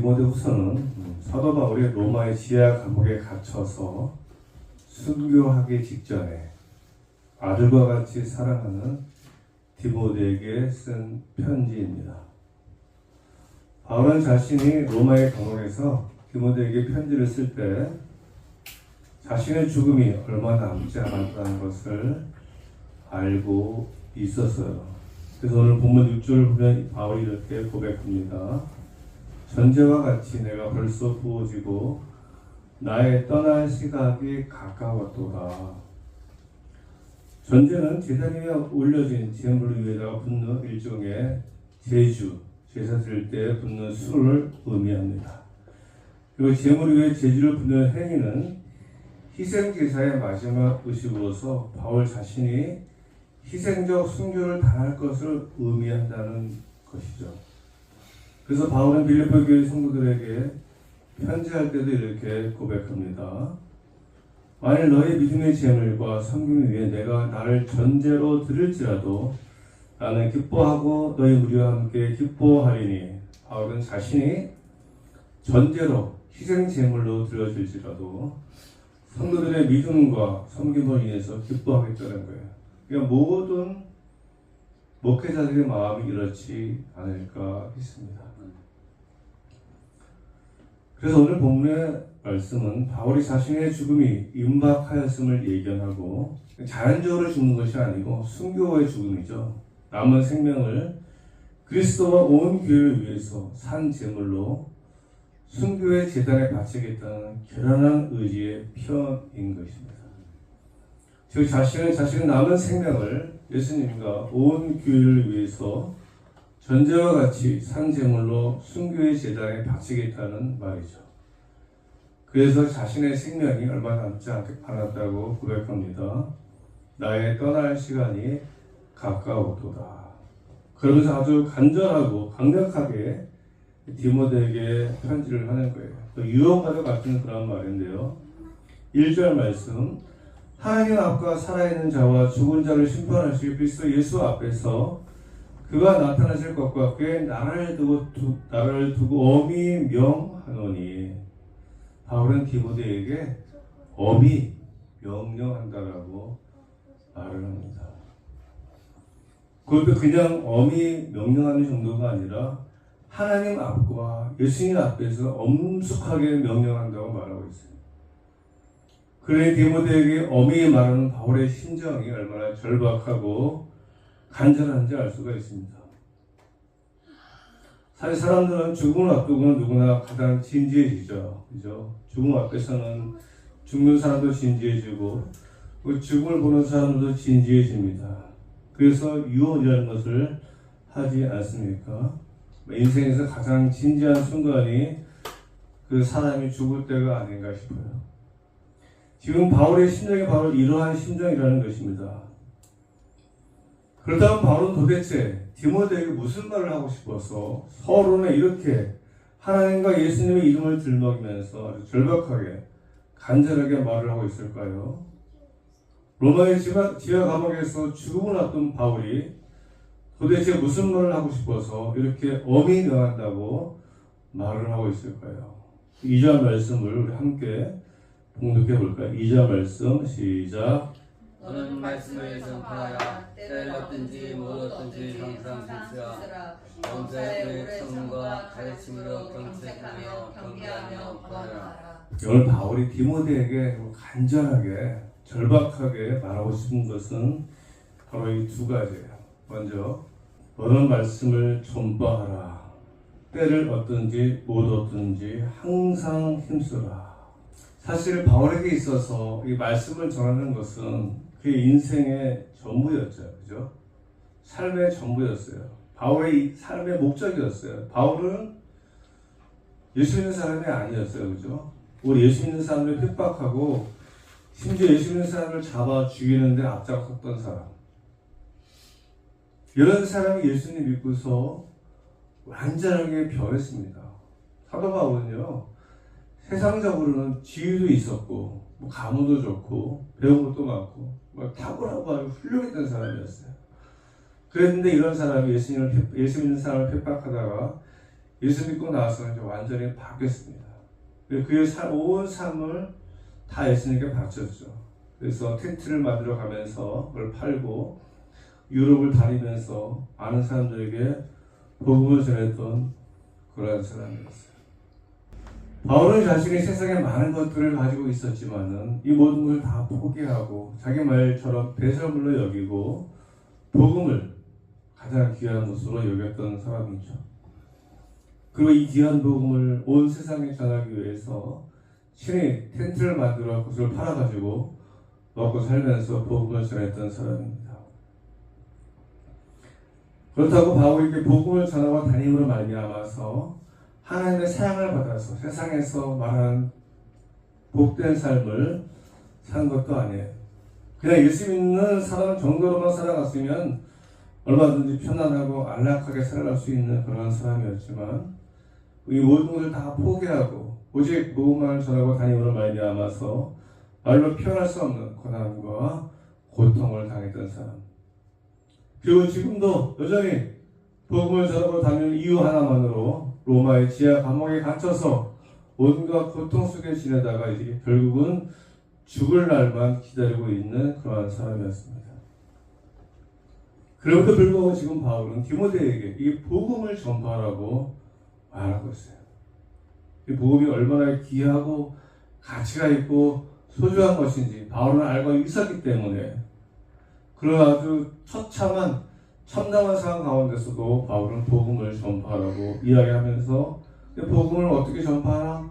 디모데후서는 사도 바울이 로마의 지하 감옥에 갇혀서 순교하기 직전에 아들과 같이 사랑하는 디모데에게 쓴 편지입니다. 바울은 자신이 로마의 감옥에서 디모데에게 편지를 쓸 때 자신의 죽음이 얼마 남지 않았다는 것을 알고 있었어요. 그래서 오늘 본문 6절을 보면 바울이 이렇게 고백합니다. 전제와 같이 내가 벌써 부어지고 나의 떠날 시각이 가까웠도다. 전제는 제단 위에 올려진 제물 위에다가 붓는 일종의 제주, 제사 드릴 때 붓는 술을 의미합니다. 그리고 제물 위에 제주를 붓는 행위는 희생제사의 마지막 의식으로서 바울 자신이 희생적 순교를 당할 것을 의미한다는 것이죠. 그래서 바울은 빌립보 교회 성도들에게 편지할 때도 이렇게 고백합니다. 만일 너희 믿음의 제물과 섬김을 위해 내가 나를 전제로 드릴지라도 나는 기뻐하고 너희 무리와 함께 기뻐하리니. 바울은 자신이 전제로 희생 제물로 드려질지라도 성도들의 믿음과 섬김을 위해서 기뻐하겠다는 거예요. 그러니까 모든 목회자들의 마음이 이렇지 않을까 했습니다. 그래서 오늘 본문의 말씀은 바울이 자신의 죽음이 임박하였음을 예견하고 자연적으로 죽는 것이 아니고 순교의 죽음이죠. 남은 생명을 그리스도와 온 교회를 위해서 산 제물로 순교의 제단에 바치겠다는 결연한 의지의 표현인 것입니다. 즉 자신의 남은 생명을 예수님과 온 교회를 위해서 전제와 같이 산 제물로 순교의 제단에 바치겠다는 말이죠. 그래서 자신의 생명이 얼마 남지 않았다고 고백합니다. 나의 떠날 시간이 가까웠도다. 그러면서 아주 간절하고 강력하게 디모데에게 편지를 하는 거예요. 유언과도 같은 그런 말인데요. 1절 말씀, 하나님 앞과 살아있는 자와 죽은 자를 심판하실 그리스도 예수 앞에서 그가 나타나실 것과 그의 나라를 두고 엄히 명하노니. 바울은 디모데에게 엄히 명령한다라고 말을 합니다. 그것도 그냥 엄히 명령하는 정도가 아니라 하나님 앞과 예수님 앞에서 엄숙하게 명령한다고 말하고 있어요. 그래 디모데에게 엄히 말하는 바울의 심정이 얼마나 절박하고 간절한지 알 수가 있습니다. 사실 사람들은 죽음을 앞두고는 누구나 가장 진지해지죠. 그죠? 죽음 앞에서는 죽는 사람도 진지해지고 죽음을 보는 사람도 진지해집니다. 그래서 유언이라는 것을 하지 않습니까? 인생에서 가장 진지한 순간이 그 사람이 죽을 때가 아닌가 싶어요. 지금 바울의 심정이 바로 이러한 심정이라는 것입니다. 그렇다면 바울은 도대체 디모데에게 무슨 말을 하고 싶어서 서론에 이렇게 하나님과 예수님의 이름을 들먹이면서 아주 절박하게 간절하게 말을 하고 있을까요? 로마의 지하 감옥에서 죽음을 앞둔 바울이 도대체 무슨 말을 하고 싶어서 이렇게 엄히 명한다고 말을 하고 있을까요? 2절 말씀을 우리 함께 봉독해 볼까요? 2절 말씀 시작. 너는 말씀을 전파하라. 때를 얻든지 못 얻든지 항상 진수라. 범죄의 우리의 청문과 가르침으로 경책하며 경계하며 권하라. 오늘 바울이 디모데에게 간절하게 절박하게 말하고 싶은 것은 바로 이 두 가지예요. 먼저 너는 말씀을 전파하라. 때를 얻든지 못 얻든지 항상 힘쓰라. 사실 바울에게 있어서 이 말씀을 전하는 것은 그의 인생의 전부였죠. 그죠? 삶의 전부였어요. 바울의 삶의 목적이었어요. 바울은 예수 믿는 사람이 아니었어요. 그죠? 우리 예수 믿는 사람을 핍박하고 심지어 예수 믿는 사람을 잡아 죽이는데 앞장섰던 사람. 이런 사람이 예수님 믿고서 완전하게 변했습니다. 사도 바울은요, 세상적으로는 지위도 있었고, 가문도 좋고, 배운 것도 많고, 탁월하고 아주 훌륭했던 사람이었어요. 그랬는데 이런 사람이 예수 믿는 사람을 핍박하다가 예수 믿고 나서 이제 완전히 바뀌었습니다. 그의 온 삶을 다 예수님께 바쳤죠. 그래서 텐트를 만들어 가면서 그걸 팔고 유럽을 다니면서 많은 사람들에게 복음을 전했던 그러한 사람이었어요. 바울은 자신이 세상에 많은 것들을 가지고 있었지만은 이 모든 것을 다 포기하고 자기 말처럼 배설물로 여기고 복음을 가장 귀한 것으로 여겼던 사람이죠. 그리고 이 귀한 복음을 온 세상에 전하기 위해서 친히 텐트를 만들어 그것을 팔아가지고 먹고 살면서 복음을 전했던 사람입니다. 그렇다고 바울에게 복음을 전하고 다님으로 말미암아서 하나님의 사랑을 받아서 세상에서 말하는 복된 삶을 산 것도 아니에요. 그냥 예수 믿는 사람 정도로만 살아갔으면 얼마든지 편안하고 안락하게 살아갈 수 있는 그런 사람이었지만 이 모든 것을 다 포기하고 오직 복음만을 전하고 다님으로 말미암아서 말로 표현할 수 없는 고난과 고통을 당했던 사람. 그리고 지금도 여전히 복음을 전하고 다니는 이유 하나만으로 로마의 지하 감옥에 갇혀서 온갖 고통 속에 지내다가 이제 결국은 죽을 날만 기다리고 있는 그러한 사람이었습니다. 그럼에도 불구하고 지금 바울은 디모데에게 이 복음을 전파하라고 말하고 있어요. 이 복음이 얼마나 귀하고 가치가 있고 소중한 것인지 바울은 알고 있었기 때문에 그런 아주 처참한 참담한 상황 가운데서도 바울은 복음을 전파하라고 이야기하면서 복음을 어떻게 전파하라?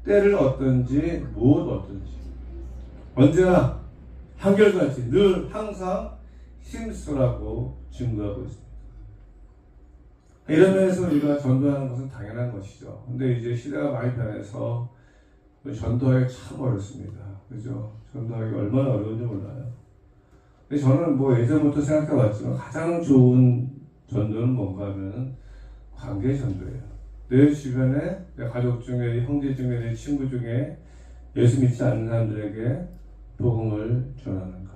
때를 얻든지 무엇 얻든지 언제나 한결같이 늘 항상 힘쓰라고 증거하고 있습니다. 이런 면에서 우리가 전도하는 것은 당연한 것이죠. 근데 이제 시대가 많이 변해서 전도하기 참 어렵습니다. 그죠? 전도하기 얼마나 어려운지 몰라요. 근데 저는 뭐 예전부터 생각해 왔지만 가장 좋은 전도는 뭔가 하면 관계 전도예요. 내 주변에 내 가족 중에 형제 중에 내 친구 중에 예수 믿지 않는 사람들에게 복음을 전하는 것.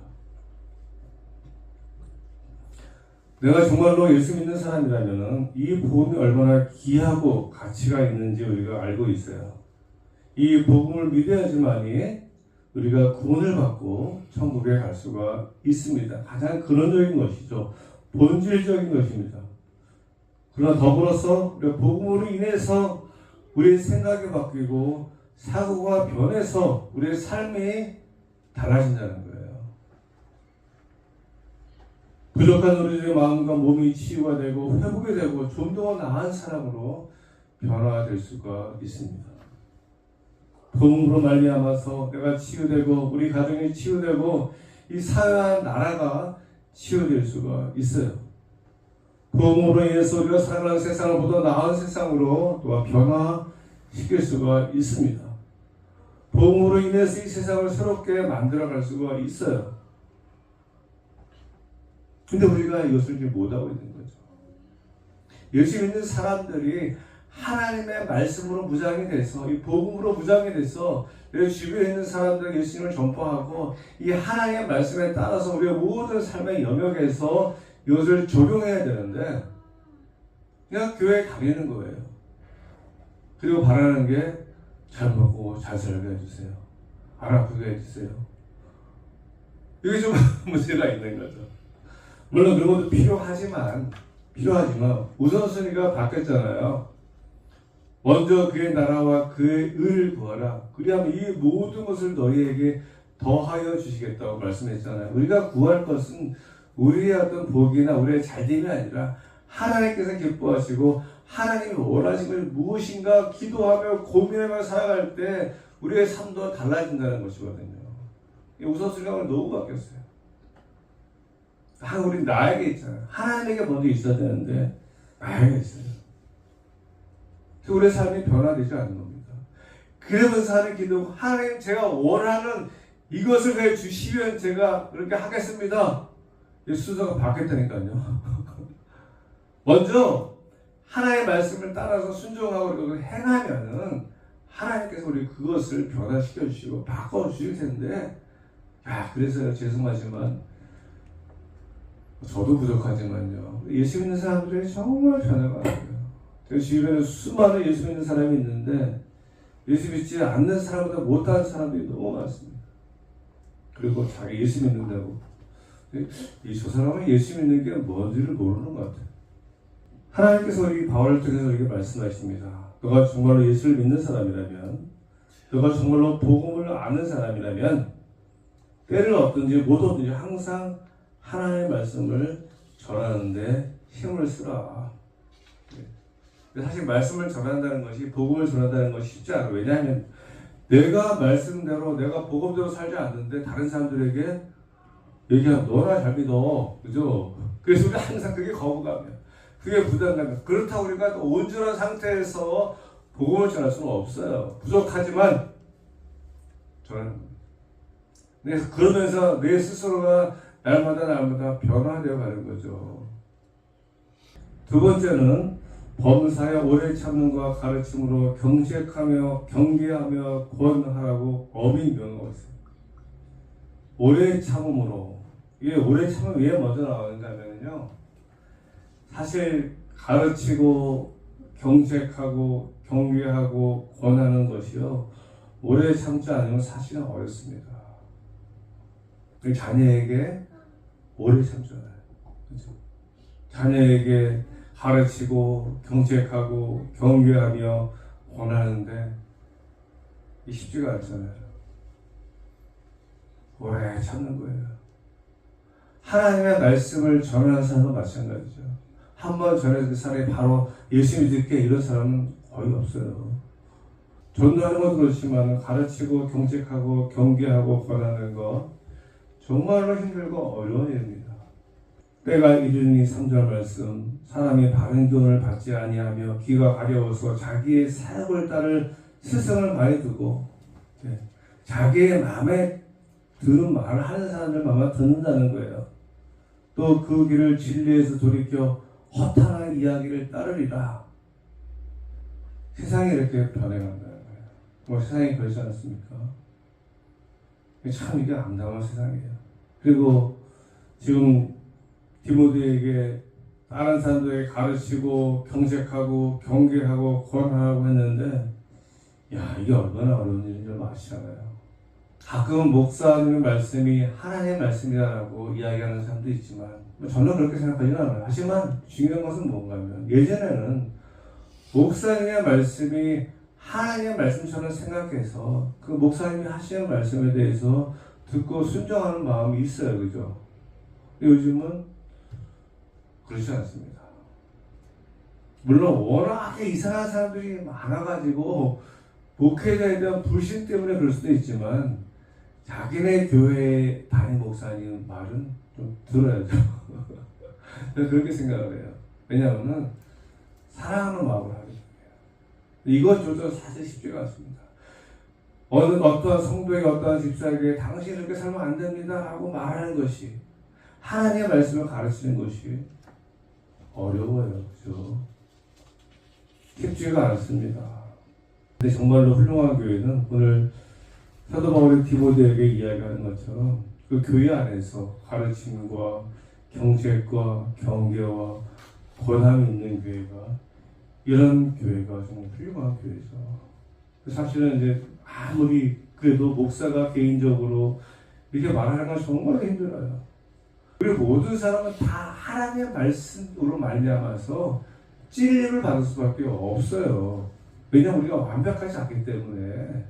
내가 정말로 예수 믿는 사람이라면 이 복음이 얼마나 귀하고 가치가 있는지 우리가 알고 있어요. 이 복음을 믿어야지만이 우리가 구원을 받고 천국에 갈 수가 있습니다. 가장 근원적인 것이죠. 본질적인 것입니다. 그러나 더불어서 우리가 복음으로 인해서 우리의 생각이 바뀌고 사고가 변해서 우리의 삶이 달라진다는 거예요. 부족한 우리의 마음과 몸이 치유가 되고 회복이 되고 좀 더 나은 사람으로 변화될 수가 있습니다. 복음으로 말미암아서 내가 치유되고 우리 가정이 치유되고 이 사회와 나라가 치유될 수가 있어요. 복음으로 인해서 우리가 살아가는 세상을 보다 나은 세상으로 또 변화시킬 수가 있습니다. 복음으로 인해서 이 세상을 새롭게 만들어갈 수가 있어요. 근데 우리가 이것을 이제 못하고 있는 거죠. 예수 믿는 사람들이 하나님의 말씀으로 무장이 돼서 이 복음으로 무장이 돼서 내 주변에 있는 사람들에게 예수님을 전파하고 이 하나님의 말씀에 따라서 우리의 모든 삶의 영역에서 이것을 적용해야 되는데 그냥 교회에 다니는 거예요. 그리고 바라는 게 잘 먹고 잘 살게 해주세요. 안 아프게 해주세요. 이게 좀 문제가 있는 거죠. 물론 그런 것도 필요하지만 우선순위가 바뀌었잖아요. 먼저 그의 나라와 그의 의를 구하라. 그리하면 이 모든 것을 너희에게 더하여 주시겠다고 말씀했잖아요. 우리가 구할 것은 우리의 어떤 복이나 우리의 잘됨이 아니라 하나님께서 기뻐하시고 하나님이 원하시는 것이 무엇인가 기도하며 고민하며 살아갈 때 우리의 삶도 달라진다는 것이거든요. 우선순위가 너무 바뀌었어요. 우리 나에게 있잖아요. 하나님에게 먼저 있어야 되는데 나에게 있어요. 우리의 삶이 변화되지 않는 겁니다. 그러면서 하는 기도, 하나님 제가 원하는 이것을 내 주시면 제가 그렇게 하겠습니다. 순서가 바뀌었다니까요. 먼저 하나님의 말씀을 따라서 순종하고 그걸 행하면은 하나님께서 우리 그것을 변화시켜 주시고 바꿔 주실 텐데, 그래서 죄송하지만 저도 부족하지만요. 예수 믿는 사람들이 정말 변화가 안 돼요. 제 주변에 수많은 예수 믿는 사람이 있는데 예수 믿지 않는 사람보다 못하는 사람들이 너무 많습니다. 그리고 자기 예수 믿는다고 저 사람은 예수 믿는 게 뭔지를 모르는 것 같아요. 하나님께서 이 바울을 통해서 이렇게 말씀하십니다. 너가 정말로 예수를 믿는 사람이라면, 너가 정말로 복음을 아는 사람이라면 때를 얻든지 못 얻든지 항상 하나님의 말씀을 전하는데 힘을 쓰라. 사실 말씀을 전한다는 것이, 복음을 전한다는 것이 쉽지 않아요. 왜냐하면 내가 말씀대로, 내가 복음대로 살지 않는데 다른 사람들에게 얘기하면 너나 잘 믿어. 그죠? 그래서 우리가 항상 그게 거부감이야. 그게 부담감이야. 그렇다고 우리가 온전한 상태에서 복음을 전할 수는 없어요. 부족하지만 전하는 겁니다. 그래서 그러면서 내 스스로가 날마다 변화되어 가는 거죠. 두 번째는 범사에 오래 참는과 가르침으로 경책하며 경계하며 권하라고 어민 명하고 있습니다. 오래 참음으로, 이게 오래 참음 왜 먼저 나오는가 하면요, 사실 가르치고 경책하고 경계하고 권하는 것이요, 오래 참지 않으면 사실은 어렵습니다. 자녀에게 오래 참잖아요. 그렇죠? 자녀에게 가르치고 경책하고 경계하며 권하는데 쉽지가 않잖아요. 오래 참는 거예요. 하나님의 말씀을 전하는 사람은 마찬가지죠. 한번 전해서 그 사람이 바로 예수 믿을게 이런 사람은 거의 없어요. 전도하는 것도 그렇지만 가르치고 경책하고 경계하고 권하는 것 정말로 힘들고 어려운 일입니다. 때가 이르니 3절 말씀, 사람이 바른 교훈을 받지 아니하며 귀가 가려워서 자기의 사역을 따를 스승을 많이 두고, 자기의 마음에 드는 말을 하는 사람들만 듣는다는 거예요. 또 그 길을 진리에서 돌이켜 허탄한 이야기를 따르리라. 세상이 이렇게 변해간다는 거예요. 세상이 그렇지 않습니까? 참 이게 암담한 세상이에요. 그리고 지금 디모데에게 다른 사람들에게 가르치고 경책하고 경계하고 권하라고 했는데, 이게 얼마나 어려운 일인지 아시잖아요. 가끔 목사님의 말씀이 하나님의 말씀이라고 이야기하는 사람도 있지만 저는 그렇게 생각하지는 않아요. 하지만 중요한 것은 뭔가 하면, 예전에는 목사님의 말씀이 하나님의 말씀처럼 생각해서 그 목사님이 하시는 말씀에 대해서 듣고 순종하는 마음이 있어요. 그죠? 요즘은 그렇지 않습니다. 물론 워낙에 이상한 사람들이 많아가지고 목회자에 대한 불신 때문에 그럴 수도 있지만 자기네 교회 담임 목사님 말은 좀 들어야죠. 그렇게 생각을 해요. 왜냐하면 사랑하는 마음을 하기 때문에. 이것조차 사실 쉽지가 않습니다. 어떠한 성도에게, 어떠한 집사에게 당신이 이렇게 살면 안 됩니다 하고 말하는 것이, 하나님의 말씀을 가르치는 것이 어려워요. 그죠? 쉽지가 않습니다. 근데 정말로 훌륭한 교회는 오늘 사도 바울이 디모데에게 이야기하는 것처럼 그 교회 안에서 가르침과 경책과 경계와 권함이 있는 교회가, 이런 교회가 정말 훌륭한 교회죠. 사실은 이제 아무리 그래도 목사가 개인적으로 이렇게 말하는 건 정말 힘들어요. 우리 모든 사람은 다 하나님의 말씀으로 말미암아서 찔림을 받을 수밖에 없어요. 왜냐하면 우리가 완벽하지 않기 때문에.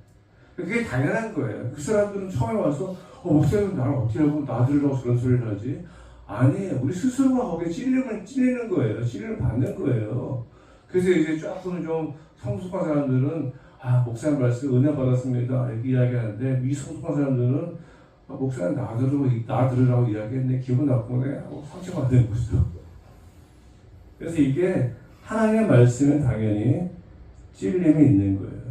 그게 당연한 거예요. 그 사람들은 처음에 와서 목사님 나를 어떻게 하고 나들으라고 저런 소리를 하지? 아니, 우리 스스로가 거기에 찔리는 거예요. 찔림을 받는 거예요. 그래서 이제 조금 좀 성숙한 사람들은 목사님 말씀 은혜 받았습니다 이렇게 이야기하는데, 이 성숙한 사람들은 목사님 나들으라고 이야기했네, 기분 나쁘네 하고 상처받는 거죠. 그래서 이게 하나님의 말씀은 당연히 찔림이 있는 거예요.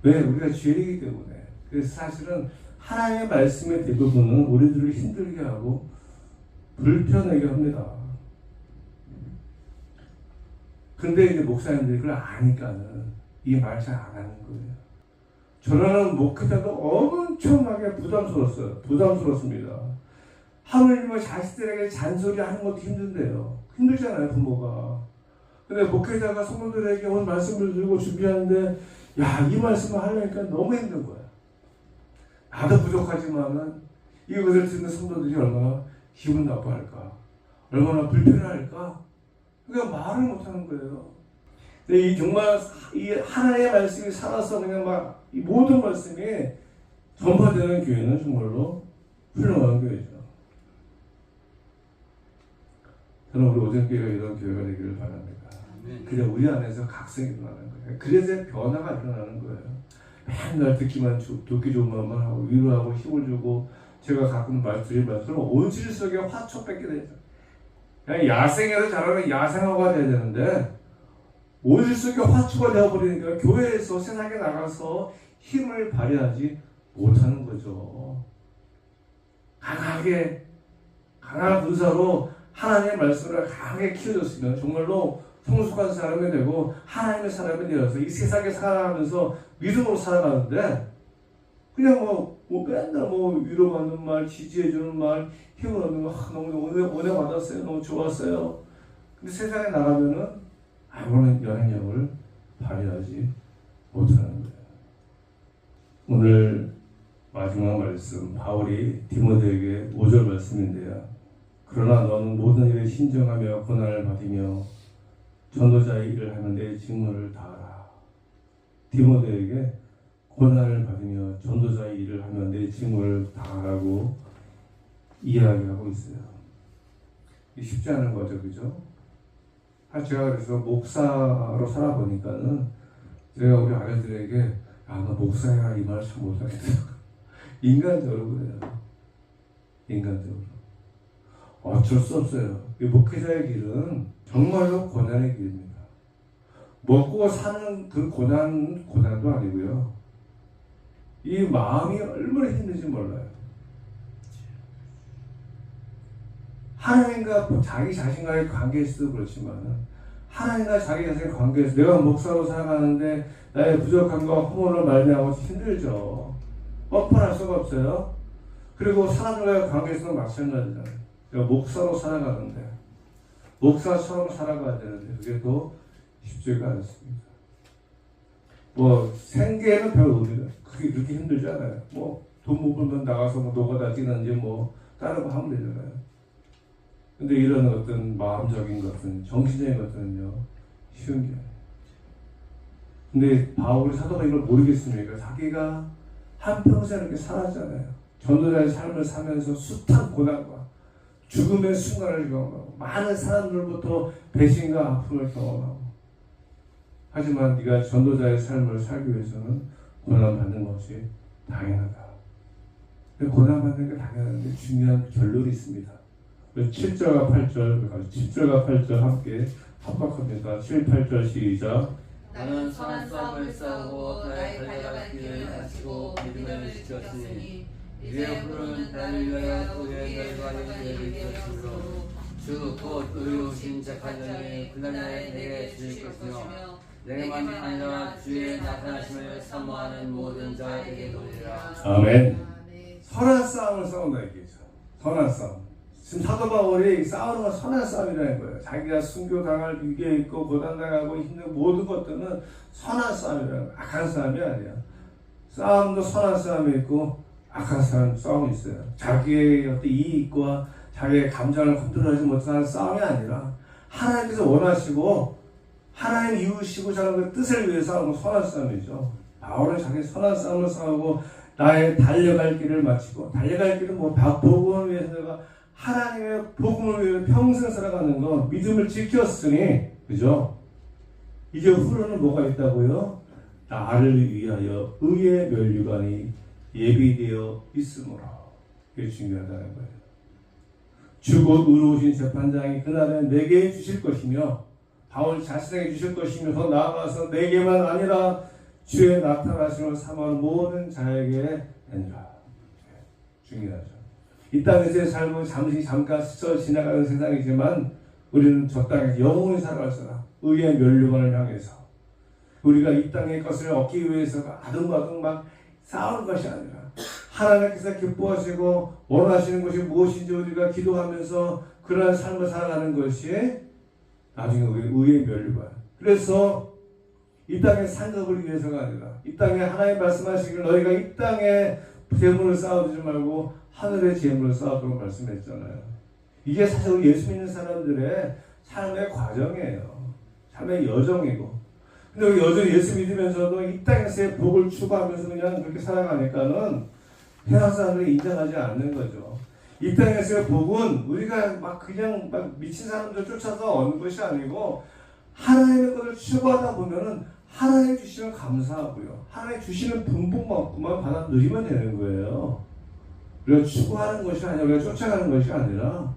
왜? 우리가 죄이기 때문에. 그래서 사실은 하나님의 말씀의 대부분은 우리들을 힘들게 하고 불편하게 합니다. 근데 이제 목사님들이 그걸 아니까는 이 말 잘 안 하는 거예요. 저는 목회자도 엄청나게 부담스럽습니다. 하물며 자식들에게 잔소리 하는 것도 힘든데요. 힘들잖아요, 부모가. 근데 목회자가 성도들에게 오늘 말씀을 들고 준비하는데 이 말씀을 하려니까 너무 힘든 거야. 나도 부족하지만은 이것을 듣는 성도들이 얼마나 기분 나빠할까, 얼마나 불편할까. 그러니까 말을 못하는 거예요. 근데 이 정말 이 하나님의 말씀이 살아서 그냥 막 이 모든 말씀이 전파되는 교회는 정말로 훌륭한 교회죠. 저는 우리 오전교회가 이런 교회가 되기를 바랍니다. 그냥 우리 안에서 각성이 일어나는 거예요. 그래서 변화가 일어나는 거예요. 맨날 듣기 좋은 말만 하고 위로하고 힘을 주고, 제가 가끔 드린 말씀은 온실 속에 화초 뺏게 되죠. 그냥 야생에서 자라는 야생화가 돼야 되는데 온실 속에 화초가 되어버리니까 교회에서 세상에 나가서 힘을 발휘하지 못하는 거죠. 강한 분사로 하나님의 말씀을 강하게 키워줬으면 정말로 성숙한 사람이 되고 하나님의 사람이 되어서 이 세상에 살아가면서 믿음으로 살아가는데 그냥 맨날 위로받는 말, 지지해주는 말, 힘을 얻는 거, 너무 은혜 받았어요, 너무 좋았어요. 근데 세상에 나가면은 아무런 영향력을 발휘하지 못하는 거예요. 오늘 마지막 말씀, 바울이 디모데에게 5절 말씀인데요. 그러나 너는 모든 일에 신정하며 고난을 받으며 전도자의 일을 하면 내 직무를 다하라. 디모데에게 고난을 받으며 전도자의 일을 하면 내 직무를 다하라고 이야기하고 있어요. 쉽지 않은 거죠, 그죠? 제가 그래서 목사로 살아보니까는 제가 우리 아들들에게 너 목사야 이 말 참 못하겠다. 인간적으로 그래요. 인간적으로. 어쩔 수 없어요. 이 목회자의 길은 정말로 고난의 길입니다. 먹고 사는 그 고난도 아니고요. 이 마음이 얼마나 힘든지 몰라요. 하나님과 자기 자신과의 관계에서도 그렇지만 하나님과 자기 자신의 관계에서 내가 목사로 살아가는데 나의 부족함과 허물을 말미암아 힘들죠. 뻔뻔할 수가 없어요. 그리고 사람들과의 관계에서도 마찬가지잖아요. 내가 목사로 살아가는데 목사처럼 살아가야 되는데 그게 또 쉽지가 않습니다. 생계에는 별 의미가 그게 그렇게 힘들지 않아요. 돈 못 벌면 나가서 노가다 뛰는지 다른 거 하면 되잖아요. 근데 이런 어떤 마음적인 것은, 정신적인 것은요, 쉬운 게 아니에요. 근데 바울이 사도가 이걸 모르겠습니까? 자기가 한평생 이렇게 살았잖아요. 전도자의 삶을 살면서 숱한 고난과 죽음의 순간을 경험하고 많은 사람들부터 배신과 아픔을 경험하고, 하지만 네가 전도자의 삶을 살기 위해서는 고난받는 것이 당연하다. 고난받는 게 당연한데 중요한 결론이 있습니다. 7절과 8절 함께 합박합니다. 7, 8절 시작. 나는 선한 싸움을 싸우고 나의 달려갈 길을 마치고 믿음을 지켰으니 이제 앞으로는 나를 위하여 의의 결과를 이루게 되었으므로 주 곧 의로우신 재판장이 그날에 내게 주실 것이며 내게만 아니라 주의 나타나심을 사모하는 모든 자에게 노리라. 아멘. 선한 싸움을 싸운다 얘기죠. 선한 싸움. 지금 사도 바울이 싸우는 건 선한 싸움이라는 거예요. 자기가 순교당할 위기에 있고 고난당하고 힘든 모든 것들은 선한 싸움이라는 거예요. 악한 싸움이 아니야. 싸움도 선한 싸움이 있고 악한 싸움이 있어요. 자기의 어떤 이익과 자기의 감정을 컨트롤하지 못하는 싸움이 아니라 하나님께서 원하시고 하나님 이루시고자 하는 그 뜻을 위해서 싸우는 건 선한 싸움이죠. 바울은 자기 선한 싸움을 싸우고 나의 달려갈 길을 마치고, 달려갈 길은 복음을 위해서 내가 하나님의 복음을 위해 평생 살아가는 거, 믿음을 지켰으니, 그죠? 이제 후로는 뭐가 있다고요? 나를 위하여 의의 면류관이 예비되어 있으므로. 이게 중요하다는 거예요. 주 곧 의로우신 재판장이 그날에 내게 주실 것이며, 바울 자신에게 주실 것이며, 더 나아가서 내게만 아니라 주의 나타나심을 사모하는 모든 자에게 되니라. 중요하죠. 이 땅에서의 삶은 잠깐 스쳐 지나가는 세상이지만 우리는 저 땅에서 영원히 살아갈 사람, 의의 면류관을 향해서 우리가 이 땅의 것을 얻기 위해서 아둥바둥 막 싸우는 것이 아니라 하나님께서 기뻐하시고 원하시는 것이 무엇인지 우리가 기도하면서 그러한 삶을 살아가는 것이 나중에 의의 멸류관. 그래서 이 땅의 상급을 위해서가 아니라 이 땅에 하나님 말씀하시길 너희가 이 땅에 재물을 쌓아두지 말고 하늘의 재물을 쌓아두고 말씀했잖아요. 이게 사실 우리 예수 믿는 사람들의 삶의 과정이에요. 삶의 여정이고. 근데 우리 여전히 예수 믿으면서도 이 땅에서의 복을 추구하면서 그냥 그렇게 살아가니까는 세상 사람들이 인정하지 않는 거죠. 이 땅에서의 복은 우리가 막 그냥 막 미친 사람들 쫓아서 얻는 것이 아니고 하나님의 것을 추구하다 보면은 하나님 주시면 감사하고요. 하나님 주시는 분복만큼만 받아 누리면 되는 거예요. 우리가 추구하는 것이 아니라 우리가 쫓아가는 것이 아니라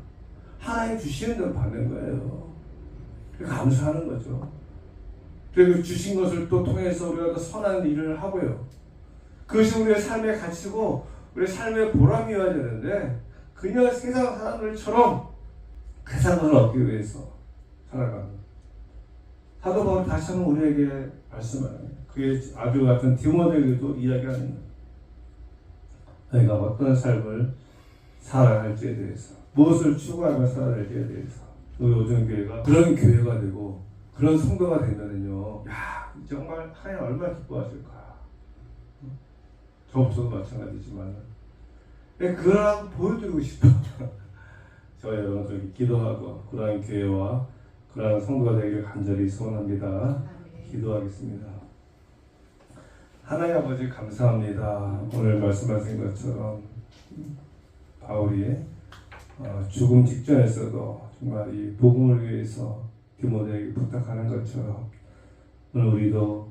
하나님 주시는 대로 받는 거예요. 감사하는 거죠. 그리고 주신 것을 또 통해서 우리가 더 선한 일을 하고요. 그것이 우리의 삶의 가치고 우리의 삶의 보람이어야 되는데 그냥 세상 사람들처럼 세상 것을 얻기 위해서 살아가는 사도 바울이 다시 한번 우리에게 말씀하는 그의 아주 같은 디모데에게도 이야기하는 거예요. 너희가 어떤 삶을 살아야 할지에 대해서 무엇을 추구하며 살아야 할지에 대해서 우리 오정교회가 그런 교회가 되고 그런 성도가 되면은요, 야 정말 하나님 얼마나 기뻐하실까. 저부터도 마찬가지지만 그런 보여드리고 싶어. 저 여러분 기도하고 그러한 교회와 그러한 성도가 되기를 간절히 소원합니다. 기도하겠습니다. 하나님 아버지 감사합니다. 오늘 말씀하신 것처럼 바울이 죽음 직전에서도 정말 이 복음을 위해서 디모데에게 부탁하는 것처럼 오늘 우리도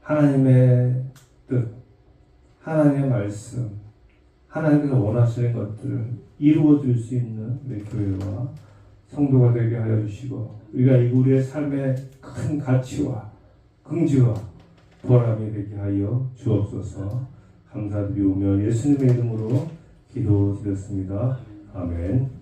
하나님의 뜻, 하나님의 말씀, 하나님께서 원하시는 것들을 이루어줄 수 있는 우리 교회와 성도가 되게 하여 주시고 우리가 우리의 삶의 큰 가치와 긍지와 보람이 되게 하여 주옵소서. 감사드리오며 예수님의 이름으로 기도드렸습니다. 아멘.